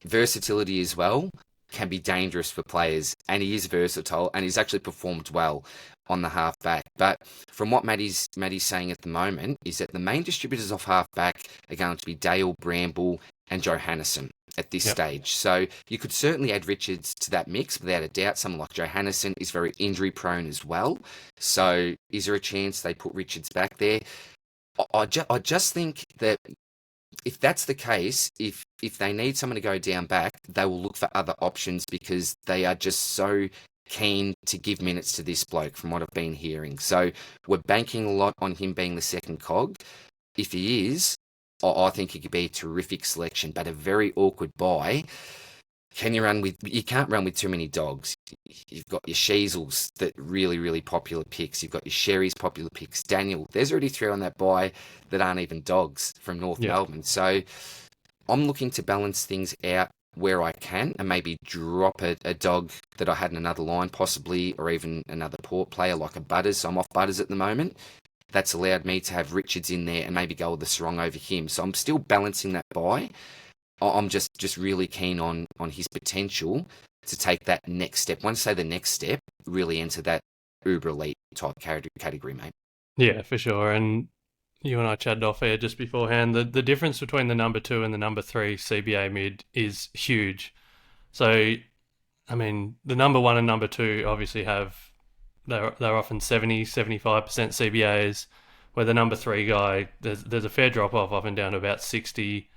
S2: versatility as well can be dangerous for players, and he is versatile, and he's actually performed well on the halfback. But from what Matty's saying at the moment is that the main distributors off halfback are going to be Dale, Bramble, and Johannesson at this stage. So you could certainly add Richards to that mix without a doubt. Someone like Johannesson is very injury prone as well. So is there a chance they put Richards back there? I just think that if that's the case, if they need someone to go down back, they will look for other options, because they are just so keen to give minutes to this bloke from what I've been hearing. So we're banking a lot on him being the second cog. If he is, I think he could be a terrific selection, but a very awkward buy. Can you run with? You can't run with too many dogs. You've got your Sheasels, that really, really popular picks. You've got your Sherry's popular picks. Daniel, there's already 3 on that buy that aren't even dogs from North
S1: Yeah.
S2: Melbourne. So I'm looking to balance things out where I can and maybe drop a dog that I had in another line possibly, or even another port player like a Butters. So I'm off Butters at the moment. That's allowed me to have Richards in there and maybe go with the Sarong over him. So I'm still balancing that buy. I'm just really keen on his potential to take that next step. Once I say the next step, really enter that uber elite type category, mate.
S1: Yeah, for sure. And you and I chatted off air just beforehand. The difference between the number 2 and the number 3 CBA mid is huge. So, I mean, the number 1 and number 2 obviously they're often 70, 75% CBAs, where the number 3 guy, there's a fair drop off, often down to about 60.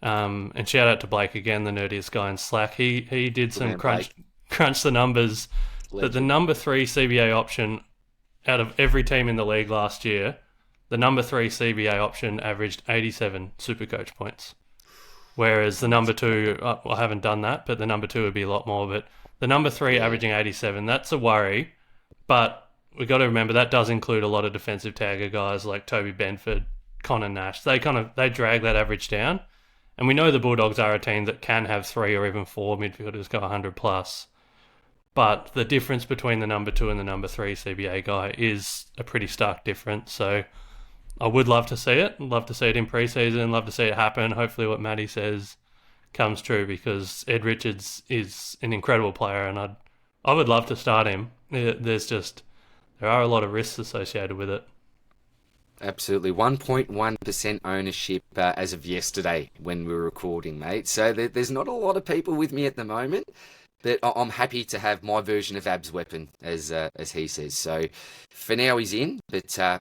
S1: And shout out to Blake again, the nerdiest guy in Slack. He did some crunch the numbers. That the number 3 CBA option out of every team in the league last year, the number 3 CBA option averaged 87 SuperCoach points. Whereas the number 2, I haven't done that, but the number 2 would be a lot more. But the number 3 averaging 87, that's a worry. But we've got to remember that does include a lot of defensive tagger guys like Toby Benford, Connor Nash. They drag that average down. And we know the Bulldogs are a team that can have 3 or even 4 midfielders go 100 plus. But the difference between the number 2 and the number 3 CBA guy is a pretty stark difference. So I would love to see it. Love to see it in preseason. Love to see it happen. Hopefully what Matty says comes true, because Ed Richards is an incredible player, and I would love to start him. There are a lot of risks associated with it.
S2: Absolutely. 1.1% ownership as of yesterday when we were recording, mate. So there's not a lot of people with me at the moment, but I'm happy to have my version of Ab's weapon, as he says. So for now he's in, but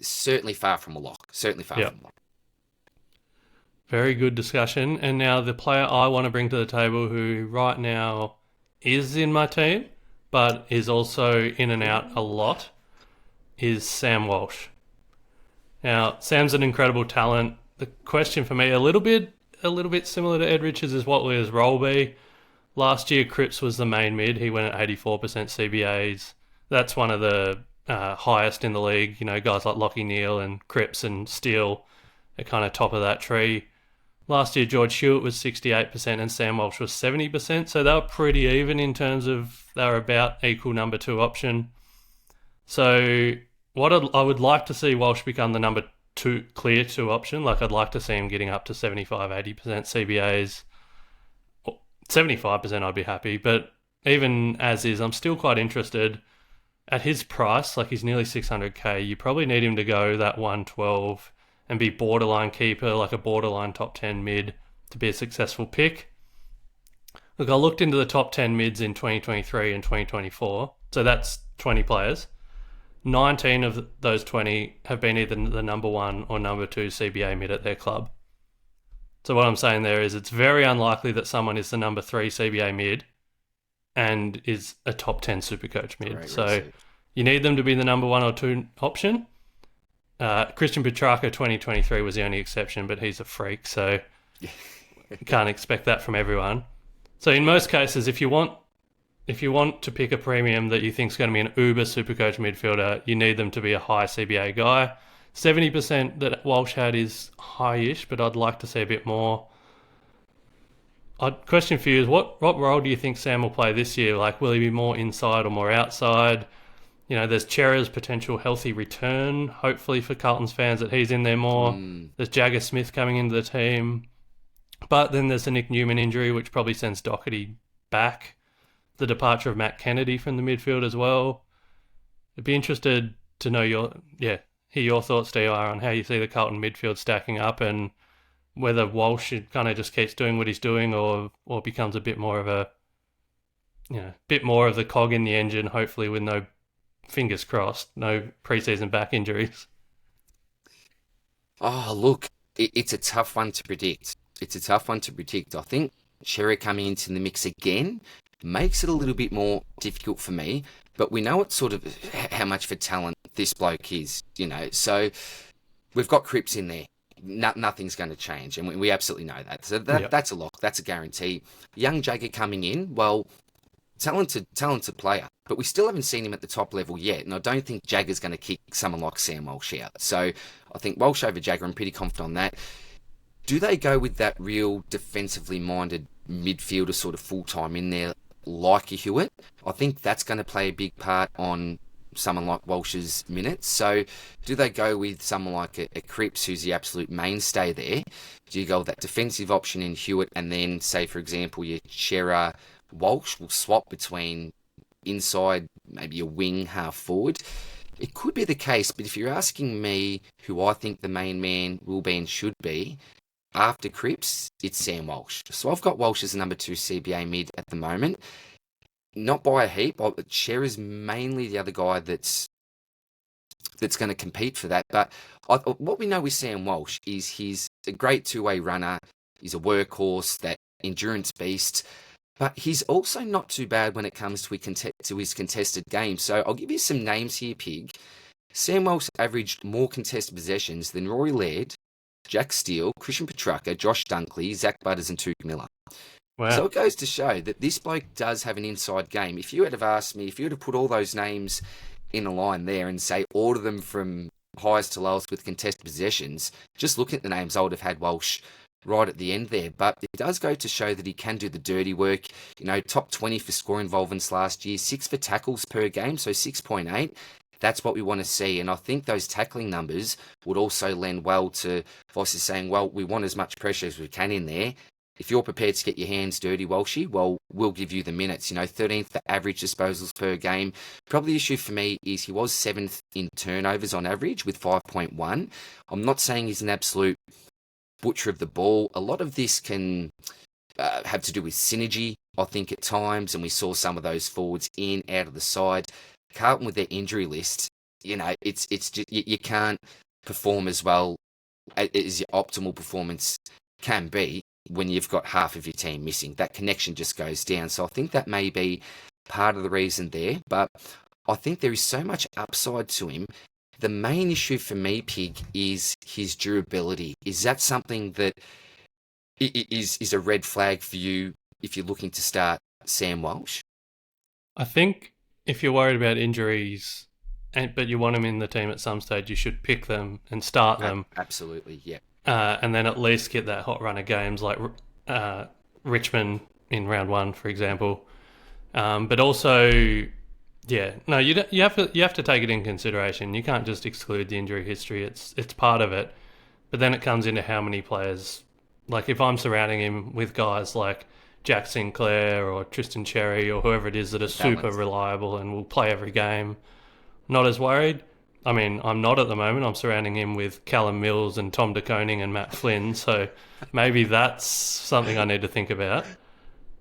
S2: certainly far from a lock. Certainly far from a lock.
S1: Very good discussion. And now the player I want to bring to the table, who right now is in my team, but is also in and out a lot, is Sam Walsh. Now, Sam's an incredible talent. The question for me, a little bit similar to Ed Richards, is what will his role be? Last year, Cripps was the main mid. He went at 84% CBAs. That's one of the highest in the league. You know, guys like Lachie Neale and Cripps and Steele are kind of top of that tree. Last year, George Hewitt was 68% and Sam Walsh was 70%. So they were pretty even in terms of they were about equal number 2 option. So what I would like to see Walsh become the number 2 clear 2 option. Like, I'd like to see him getting up to 75, 80% CBAs. 75% I'd be happy, but even as is, I'm still quite interested at his price. Like, he's nearly 600k. You probably need him to go that 112 and be borderline keeper, like a borderline top 10 mid, to be a successful pick. Look, I looked into the top 10 mids in 2023 and 2024, so that's 20 players. 19 of those 20 have been either the number 1 or number 2 CBA mid at their club. So what I'm saying there is it's very unlikely that someone is the number 3 CBA mid and is a top 10 SuperCoach mid.
S2: Right,
S1: so you need them to be the number 1 or 2 option. Christian Petrarca 2023 was the only exception, but he's a freak, so you can't expect that from everyone. So in most cases, if you want to pick a premium that you think is going to be an uber SuperCoach midfielder, you need them to be a high CBA guy. 70% that Walsh had is high-ish, but I'd like to see a bit more. Question for you is, what role do you think Sam will play this year? Like, will he be more inside or more outside? You know, there's Chera's potential healthy return, hopefully for Carlton's fans, that he's in there more. There's Jagger Smith coming into the team. But then there's the Nick Newman injury, which probably sends Doherty back. The departure of Matt Kennedy from the midfield as well. I'd be interested to know hear your thoughts, DR, on how you see the Carlton midfield stacking up, and whether Walsh kind of just keeps doing what he's doing or becomes a bit more of the cog in the engine, hopefully with no, fingers crossed, no preseason back injuries.
S2: Oh, look, it's a tough one to predict. I think Cherry coming into the mix again makes it a little bit more difficult for me, but we know what sort of how much for talent this bloke is, you know. So we've got Cripps in there. nothing's going to change, and we absolutely know that. So
S1: Yep.
S2: that's a lock. That's a guarantee. Young Jagger coming in, well, talented player, but we still haven't seen him at the top level yet, and I don't think Jagger's going to kick someone like Sam Walsh out. So I think Walsh over Jagger, I'm pretty confident on that. Do they go with that real defensively minded midfielder sort of full-time in there like a Hewitt? I think that's going to play a big part on someone like Walsh's minutes. So do they go with someone like a Cripps, who's the absolute mainstay there? Do you go with that defensive option in Hewitt, and then, say, for example, your Shearer Walsh will swap between inside, maybe a wing, half forward? It could be the case, but if you're asking me who I think the main man will be and should be, after Cripps, it's Sam Walsh. So I've got Walsh as number 2 CBA mid at the moment. Not by a heap. Shearer's mainly the other guy that's going to compete for that. But what we know with Sam Walsh is he's a great two-way runner. He's a workhorse, that endurance beast. But he's also not too bad when it comes to his contested game. So I'll give you some names here, Pig. Sam Walsh averaged more contested possessions than Rory Laird, Jack Steele, Christian Petrarca, Josh Dunkley, Zach Butters, and Tuke Miller.
S1: Wow.
S2: So it goes to show that this bloke does have an inside game. If you had have asked me, if you would have put all those names in a line there and say order them from highest to lowest with contested possessions, just looking at the names, I would have had Walsh right at the end there. But it does go to show that he can do the dirty work. You know, top 20 for score involvements last year, 6 for tackles per game, so 6.8. That's what we want to see. And I think those tackling numbers would also lend well to Voss is saying, well, we want as much pressure as we can in there. If you're prepared to get your hands dirty, Walshy, well, we'll give you the minutes. You know, 13th for average disposals per game. Probably the issue for me is he was 7th in turnovers on average with 5.1. I'm not saying he's an absolute butcher of the ball. A lot of this can have to do with synergy, I think, at times. And we saw some of those forwards in, out of the side. Carlton with their injury list, you know, it's just, you can't perform as well as your optimal performance can be when you've got half of your team missing. That connection just goes down. So I think that may be part of the reason there. But I think there is so much upside to him. The main issue for me, Pig, is his durability. Is that something that is a red flag for you if you're looking to start Sam Walsh?
S1: I think if you're worried about injuries, but you want them in the team at some stage, you should pick them and start them.
S2: Absolutely, yeah.
S1: And then at least get that hot run of games like Richmond in round 1, for example. But also, yeah, no, you have to take it in consideration. You can't just exclude the injury history. It's part of it. But then it comes into how many players. Like if I'm surrounding him with guys like Jack Sinclair or Tristan Cherry or whoever it is that are super reliable and will play every game, not as worried. I mean, I'm not at the moment. I'm surrounding him with Callum Mills and Tom De Koning and Matt Flynn, so maybe that's something I need to think about.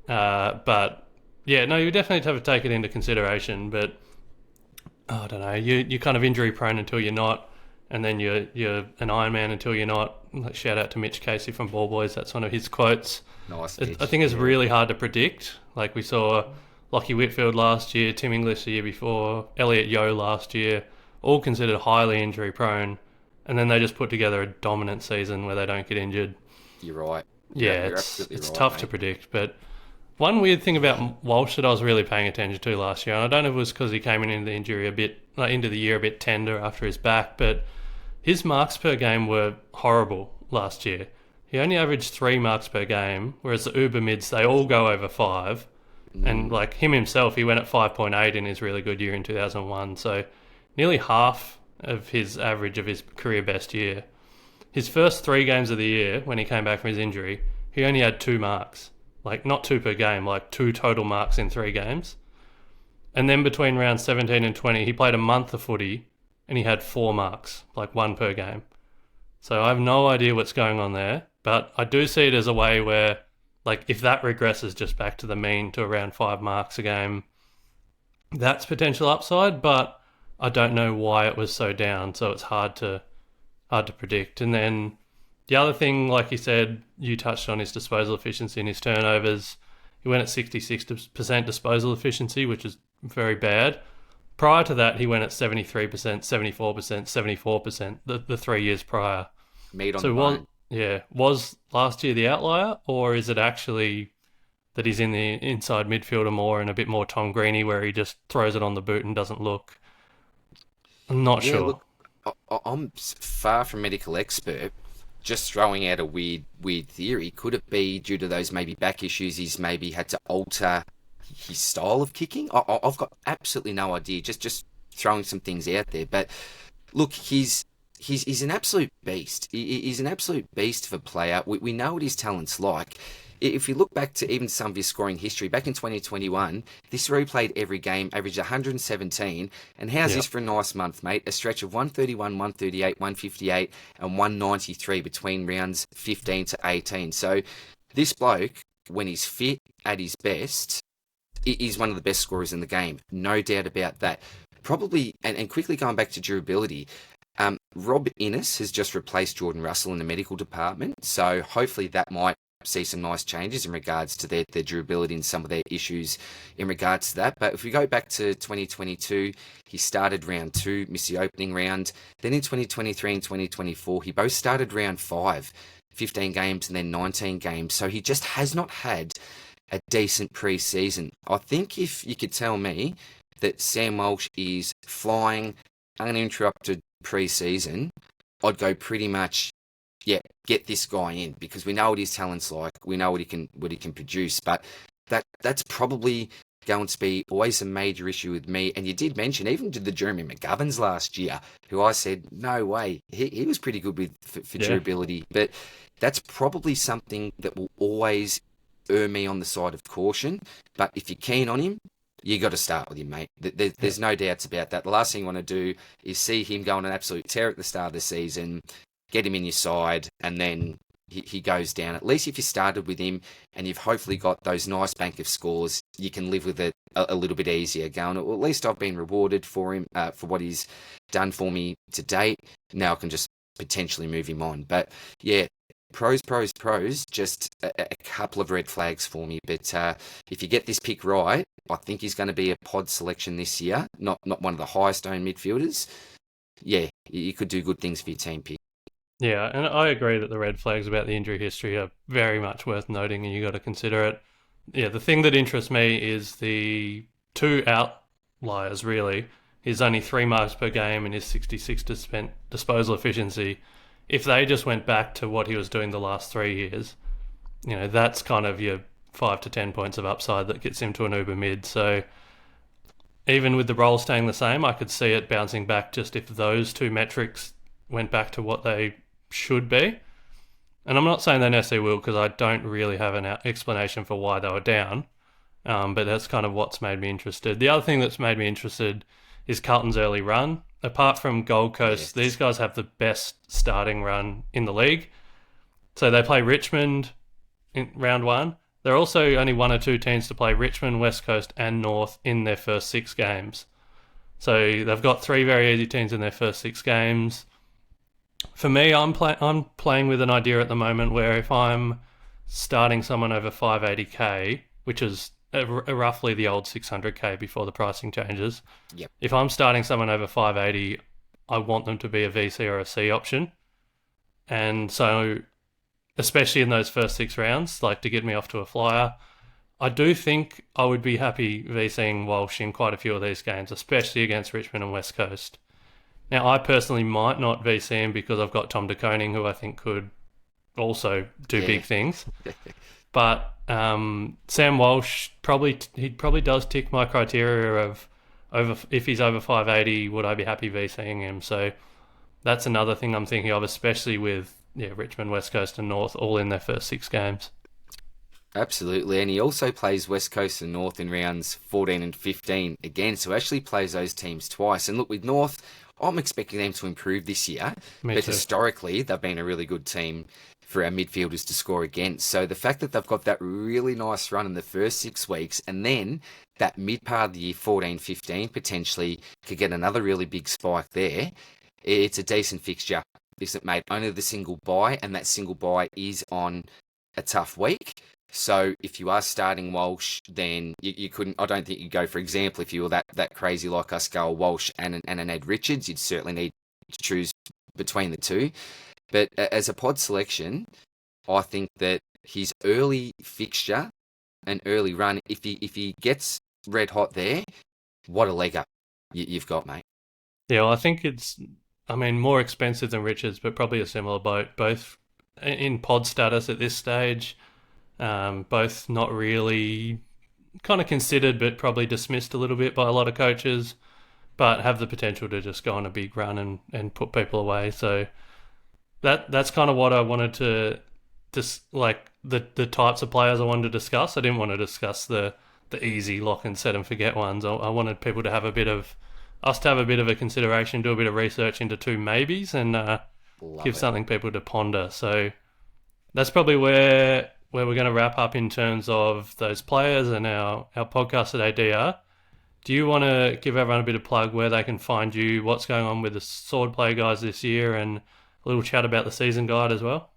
S1: But yeah, no, you definitely have to take it into consideration. But I don't know, you're kind of injury prone until you're not, and then you're an Iron Man until you're not. Like, shout out to Mitch Casey from Ball Boys. That's one of his quotes.
S2: Nice.
S1: I think it's really hard to predict. Like we saw Lockie Whitfield last year, Tim English the year before, Elliot Yeo last year, all considered highly injury prone, and then they just put together a dominant season where they don't get injured.
S2: You're right.
S1: Yeah, it's right, tough to predict. But one weird thing about Walsh that I was really paying attention to last year, and I don't know if it was because he came into the year a bit tender after his back, but his marks per game were horrible last year. He only averaged 3 marks per game, whereas the Uber mids, they all go over 5. And like him himself, he went at 5.8 in his really good year in 2001. So nearly half of his average of his career best year. His first 3 games of the year, when he came back from his injury, he only had 2 marks. Like not 2 per game, like 2 total marks in 3 games. And then between rounds 17 and 20, he played a month of footy and he had 4 marks, like 1 per game. So I have no idea what's going on there, but I do see it as a way where, like, if that regresses just back to the mean to around 5 marks a game, that's potential upside, but I don't know why it was so down, so it's hard to predict. And then the other thing, like you said, you touched on his disposal efficiency and his turnovers. He went at 66% disposal efficiency, which is very bad. Prior to that, he went at 73%, 74%, 74% the 3 years prior.
S2: Meat on the
S1: So
S2: bone.
S1: was last year the outlier, or is it actually that he's in the inside midfielder more and a bit more Tom Greeny where he just throws it on the boot and doesn't look? I'm not
S2: Yeah,
S1: sure.
S2: look, I'm far from medical expert. Just throwing out a weird theory. Could it be due to those maybe back issues? He's maybe had to alter his style of kicking. I've got absolutely no idea. Just throwing some things out there. But look, he's an absolute beast. He's an absolute beast of a player. We know what his talent's like. If you look back to even some of his scoring history, back in 2021, this replayed every game, averaged 117. And how's
S1: Yeah.
S2: this for a nice month, mate? A stretch of 131, 138, 158, and 193 between rounds 15 to 18. So this bloke, when he's fit at his best, is one of the best scorers in the game. No doubt about that. Probably, and quickly going back to durability, Rob Innes has just replaced Jordan Russell in the medical department, so hopefully that might see some nice changes in regards to their durability and some of their issues in regards to that. But if we go back to 2022, he started round 2, missed the opening round. Then in 2023 and 2024, he both started round 5, 15 games and then 19 games. So he just has not had a decent pre-season. I think if you could tell me that Sam Walsh is flying uninterrupted pre-season, I'd go pretty much, yeah, get this guy in because we know what his talent's like. We know what he can produce, but that's probably going to be always a major issue with me. And you did mention even to the Jeremy McGoverns last year, who I said, no way, he was pretty good with for
S1: Yeah.
S2: durability, but that's probably something that will always err me on the side of caution. But if you're keen on him, you got to start with him, mate.
S1: Yeah.
S2: There's no doubts about that. The last thing you want to do is see him go on an absolute tear at the start of the season, get him in your side, and then he goes down. At least if you started with him and you've hopefully got those nice bank of scores, you can live with it a little bit easier going, well, at least I've been rewarded for him, for what he's done for me to date. Now I can just potentially move him on. But yeah, pros. Just a couple of red flags for me. But if you get this pick right, I think he's going to be a pod selection this year. Not one of the highest owned midfielders. Yeah, you could do good things for your team pick.
S1: Yeah, and I agree that the red flags about the injury history are very much worth noting, and you got to consider it. Yeah, the thing that interests me is the two outliers. Really, his only 3 marks per game and his 66% disposal efficiency. If they just went back to what he was doing the last 3 years, that's kind of your 5 to 10 points of upside that gets him to an uber mid. So even with the role staying the same, I could see it bouncing back just if those two metrics went back to what they should be. And I'm not saying they necessarily will because I don't really have an explanation for why they were down. But that's kind of what's made me interested. The other thing that's made me interested is Carlton's early run. Apart from Gold Coast, these
S2: Yes.
S1: guys have the best starting run in the league. So they play Richmond in round 1. There are also only one or two teams to play Richmond, West Coast, and North in their first 6 games. So they've got 3 very easy teams in their first 6 games. For me, I'm playing with an idea at the moment where if I'm starting someone over 580k, which is roughly the old 600k before the pricing changes,
S2: Yep.
S1: if I'm starting someone over 580, I want them to be a VC or a C option. And so, especially in those first 6 rounds, like to get me off to a flyer, I do think I would be happy VCing Walsh in quite a few of these games, especially against Richmond and West Coast. Now, I personally might not VC him because I've got Tom De Koning, who I think could also do
S2: Yeah.
S1: big things. But Sam Walsh he probably does tick my criteria of over if he's over 580, would I be happy VCing him? So that's another thing I'm thinking of, especially with Richmond, West Coast, and North all in their first 6 games.
S2: Absolutely. And he also plays West Coast and North in rounds 14 and 15 again. So actually plays those teams twice. And look, with North, I'm expecting them to improve this year.
S1: Me
S2: But
S1: too.
S2: historically, they've been a really good team for our midfielders to score against. So the fact that they've got that really nice run in the first 6 weeks and then that mid part of the year, 14, 15, potentially could get another really big spike there. It's a decent fixture. Isn't made only the single buy, and that single buy is on a tough week. So if you are starting Walsh, then you couldn't. I don't think you'd go, for example, if you were that crazy like us, go Walsh and an Ed Richards. You'd certainly need to choose between the two. But as a pod selection, I think that his early fixture and early run, if he gets red hot there, what a leg up you've got, mate.
S1: Yeah, well, I think it's, I mean, more expensive than Richards, but probably a similar boat. Both in pod status at this stage, both not really kind of considered, but probably dismissed a little bit by a lot of coaches, but have the potential to just go on a big run and put people away. So that's kind of what I wanted to just like the types of players I wanted to discuss. I didn't want to discuss the easy lock and set and forget ones. I wanted people to have a bit of us to have a bit of a consideration, do a bit of research into two maybes, and give something people to ponder. So that's probably where we're going to wrap up in terms of those players and our podcast today, DR. Do you want to give everyone a bit of plug where they can find you, what's going on with the Swordplay guys this year, and a little chat about the season guide as well?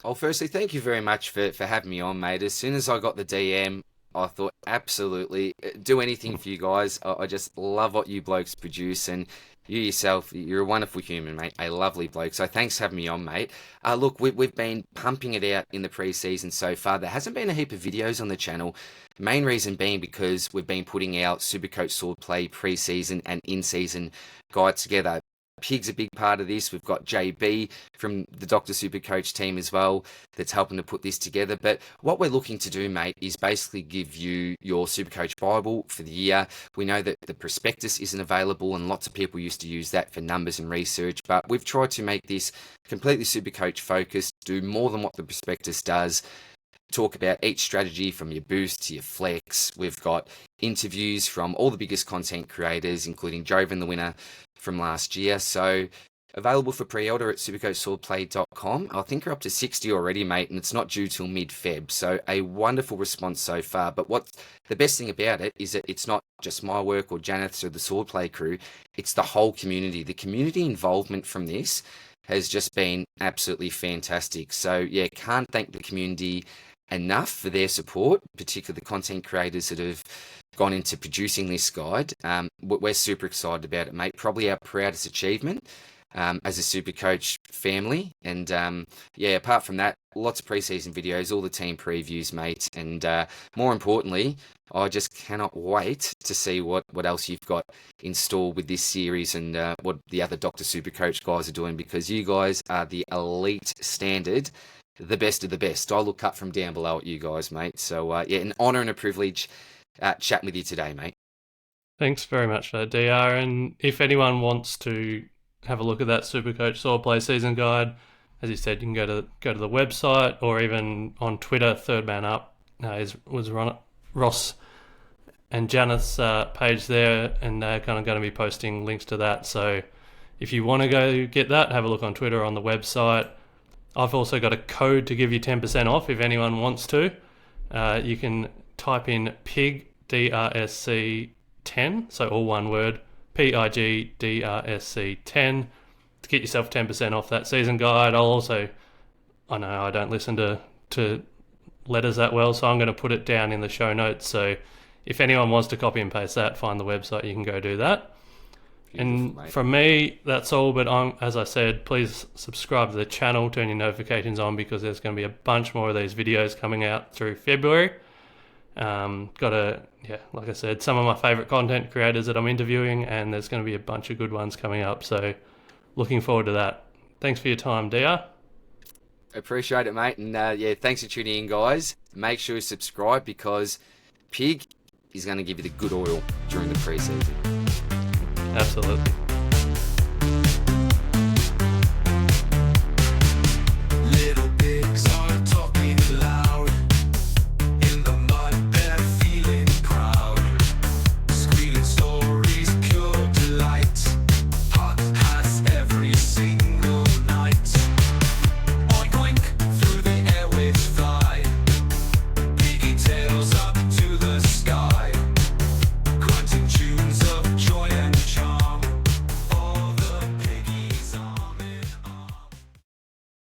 S2: Well, firstly, thank you very much for having me on, mate. As soon as I got the DM, I thought, absolutely, do anything for you guys. I just love what you blokes produce, and you yourself, you're a wonderful human, mate, a lovely bloke. So thanks for having me on, mate. Look, we've been pumping it out in the pre-season so far. There hasn't been a heap of videos on the channel. Main reason being because we've been putting our SuperCoach Swordplay pre-season and in-season guide together. Pig's a big part of this. We've got JB from the Dr. SuperCoach team as well that's helping to put this together. But what we're looking to do, mate, is basically give you your SuperCoach Bible for the year. We know that the prospectus isn't available, and lots of people used to use that for numbers and research, but we've tried to make this completely SuperCoach focused, do more than what the prospectus does. Talk about each strategy from your boost to your flex. We've got interviews from all the biggest content creators, including Joven, the winner from last year. So available for pre-order at supercoachswordplay.com. I think we're up to 60 already, mate, and it's not due till mid-Feb. So a wonderful response so far. But what's the best thing about it is that it's not just my work or Janeth's or the Swordplay crew. It's the whole community. The community involvement from this has just been absolutely fantastic. So yeah, can't thank the community enough for their support, particularly the content creators that have gone into producing this guide. We're super excited about it, mate. Probably our proudest achievement as a SuperCoach family. And yeah, apart from that, lots of preseason videos, all the team previews, mate. And more importantly, I just cannot wait to see what else you've got in store with this series and what the other Dr. SuperCoach guys are doing, because you guys are the elite standard, the best of the best. I look up from down below at you guys, mate. So yeah, an honour and a privilege chatting with you today, mate.
S1: Thanks very much for that, DR. And if anyone wants to have a look at that SuperCoach Swordplay season guide, as you said, you can go to the website, or even on Twitter. Third Man Up was Ross and Janeth's page there, and they're kind of going to be posting links to that. So if you want to go get that, have a look on Twitter, on the website. I've also got a code to give you 10% off if anyone wants to. You can type in PIG DRSC 10, so all one word, PIG DRSC 10, to get yourself 10% off that season guide. I know I don't listen to letters that well, so I'm going to put it down in the show notes. So if anyone wants to copy and paste that, find the website, you can go do that. And from me, that's all. But as I said, please subscribe to the channel, turn your notifications on, because there's going to be a bunch more of these videos coming out through February. Like I said, some of my favourite content creators that I'm interviewing, and there's going to be a bunch of good ones coming up. So looking forward to that. Thanks for your time, DR.
S2: Appreciate it, mate. And yeah, thanks for tuning in, guys. Make sure you subscribe, because Pig is going to give you the good oil during the pre-season.
S1: Absolutely.